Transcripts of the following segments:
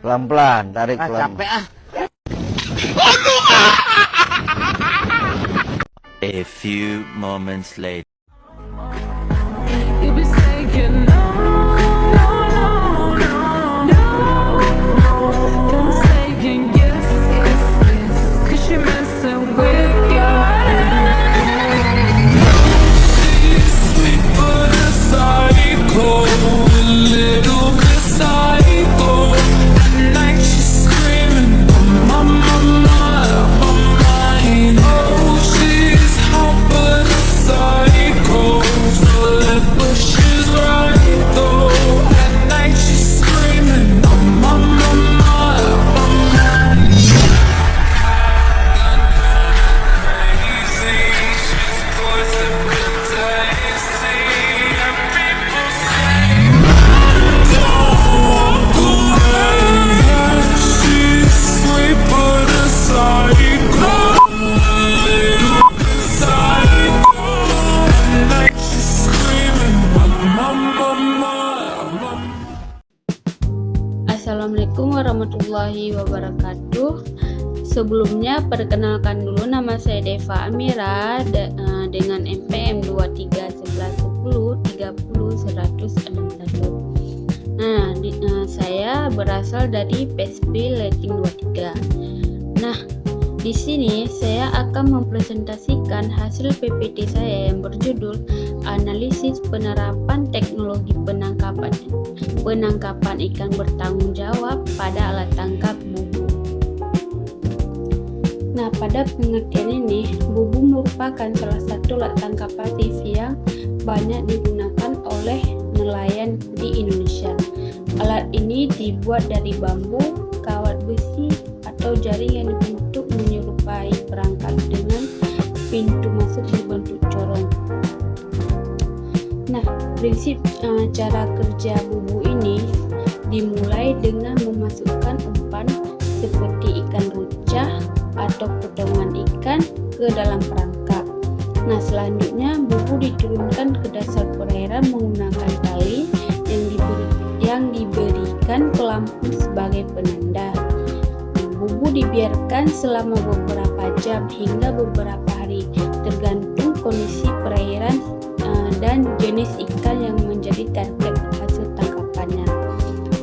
Pelan-pelan, tarik pelan. Capek ah. A few moments later. You be saying no, no, no, no, no, and saying yes, yes, yes, 'cause you're messing with your head. She's sweet but a psycho, a little bit psycho. At night she's screaming, my mama, my mind. Oh, she's hot but a psycho. So left but she's right though. At night she's screaming, my mama, my mind. Crazy, she's poison but tasty. And people say, don't go away. She's sweet but a psycho. Little bit psycho. At night she's screaming, mama. Assalamualaikum warahmatullahi wabarakatuh. Sebelumnya perkenalkan dulu, nama saya Deva Amira dengan NPM 231110300161. Saya berasal dari PSP Lighting 23. Nah, di sini saya akan mempresentasikan hasil PPT saya yang berjudul Analisis Penerapan Teknologi Penangkapan ikan bertanggung jawab pada alat tangkap bubu. Nah, pada pengertian ini, bubu merupakan salah satu alat tangkap pasif yang banyak digunakan oleh nelayan di Indonesia. Alat ini dibuat dari bambu, kawat besi, atau jaring yang dibentuk menyerupai perangkap dengan pintu masuk berbentuk corong. Nah, prinsip cara kerja bubu ini dimulai dengan memasukkan umpan seperti ikan rucah atau potongan ikan ke dalam perangkap. Nah, selanjutnya bubu diturunkan ke dasar perairan menggunakan tali yang diberikan pelampung sebagai penanda. Bubu dibiarkan selama beberapa jam hingga beberapa hari, tergantung kondisi perairan dan jenis ikan yang menjadi target hasil tangkapannya.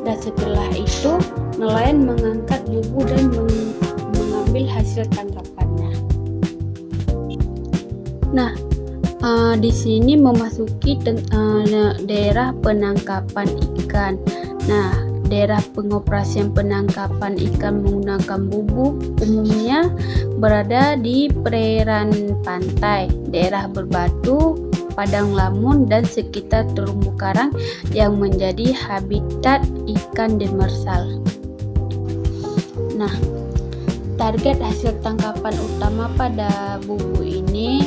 Dan setelah itu, nelayan mengangkat bubu dan mengambil hasil tangkapannya. Nah, di sini memasuki daerah penangkapan ikan. Nah, daerah pengoperasian penangkapan ikan menggunakan bubu umumnya berada di perairan pantai, daerah berbatu, padang lamun, dan sekitar terumbu karang yang menjadi habitat ikan demersal. Nah, target hasil tangkapan utama pada bubu ini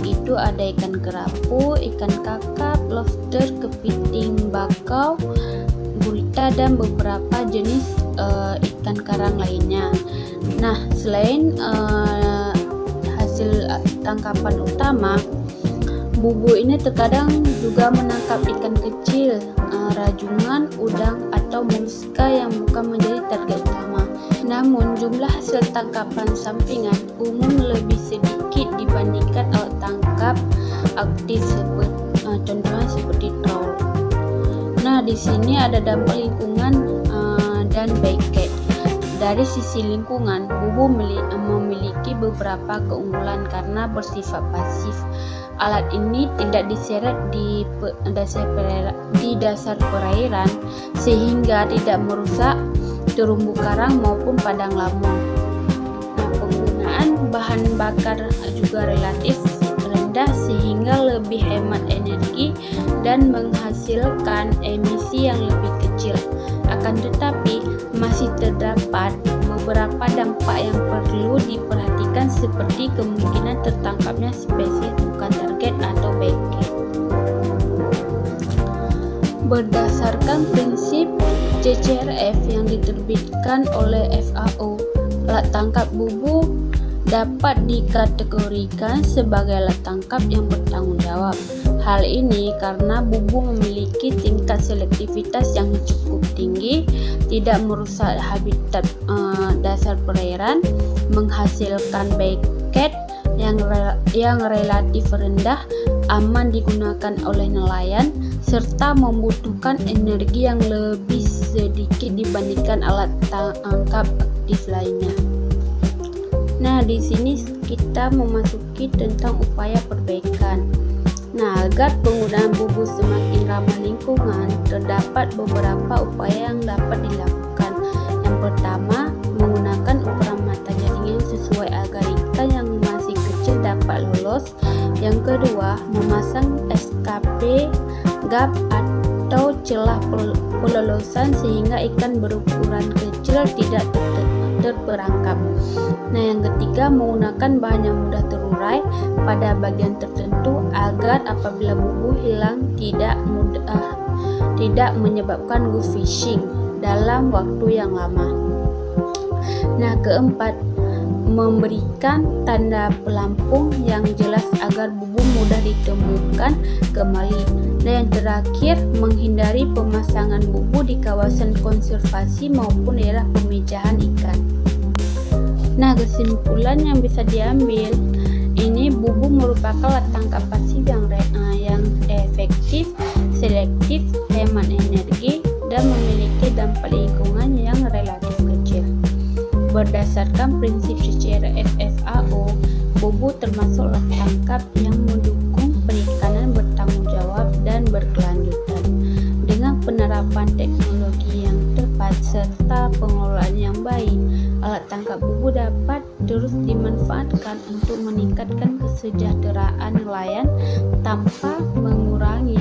itu ada ikan kerapu, ikan kakap, lobster, kepiting bakau, gurita, dan beberapa jenis ikan karang lainnya. Nah, selain hasil tangkapan utama, bubu ini terkadang juga menangkap ikan kecil, rajungan, udang, atau moluska yang bukan menjadi target utama. Namun, jumlah hasil tangkapan sampingan umum lebih sedikit dibandingkan alat tangkap aktif contohnya seperti trawl. Nah, di sini ada dampak lingkungan dan bycatch. Dari sisi lingkungan, bubu memiliki beberapa keunggulan karena bersifat pasif. Alat ini tidak diseret di dasar perairan sehingga tidak merusak terumbu karang maupun padang lamun. Nah, penggunaan bahan bakar juga relatif rendah sehingga lebih hemat energi dan menghasilkan emisi yang lebih kecil. Akan tetapi masih terdapat beberapa dampak yang perlu diperhatikan seperti kemungkinan tertangkapnya spesies bukan target atau bycatch. Berdasarkan prinsip CCRF yang diterbitkan oleh FAO, alat tangkap bubu dapat dikategorikan sebagai alat tangkap yang bertanggung jawab. Hal ini karena bubu memiliki tingkat selektivitas yang cukup tinggi, tidak merusak habitat dasar perairan, menghasilkan bycatch yang relatif rendah, aman digunakan oleh nelayan, serta membutuhkan energi yang lebih sedikit dibandingkan alat tangkap aktif lainnya. Nah, di sini kita memasuki tentang upaya perbaikan. Nah, agar penggunaan bubu semakin ramah lingkungan, terdapat beberapa upaya yang dapat dilakukan. Yang pertama, menggunakan ukuran mata jaring yang sesuai agar ikan yang masih kecil dapat lolos. Yang kedua, memasang SKP, gap atau celah pelolosan sehingga ikan berukuran kecil tidak terperangkap. Nah, yang ketiga, menggunakan bahan yang mudah terurai pada bagian tertentu agar apabila bubu hilang tidak menyebabkan goose fishing dalam waktu yang lama. Nah, keempat, memberikan tanda pelampung yang jelas agar bubu mudah ditemukan kembali. Dan yang terakhir, menghindari pemasangan bubu di kawasan konservasi maupun daerah pemecahan ikan. Nah, kesimpulan yang bisa diambil, ini bubu merupakan alat tangkap pasif yang efektif, selektif, hemat energi, dan memiliki dampak lingkungan yang relatif kecil. Berdasarkan prinsip secara FFAO, bubu termasuk alat tangkap yang mendukung perikanan bertanggung jawab dan berkelanjutan. Dengan penerapan teknologi yang tepat serta pengelolaan yang baik, alat tangkap bubu dapat terus dimanfaatkan untuk meningkatkan kesejahteraan nelayan tanpa mengurangi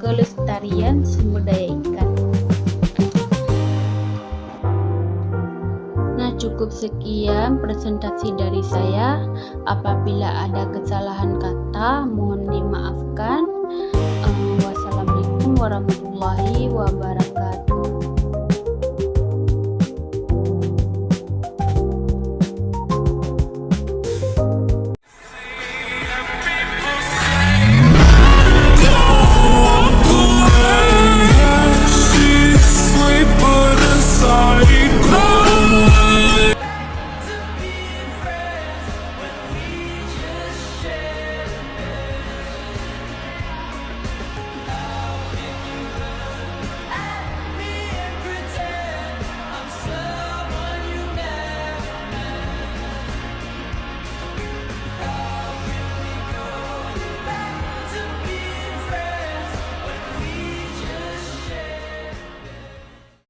kelestarian sumber daya ikan. Nah, cukup sekian presentasi dari saya. Apabila ada kesalahan kata, mohon dimaafkan. Wassalamualaikum warahmatullahi wabarakatuh.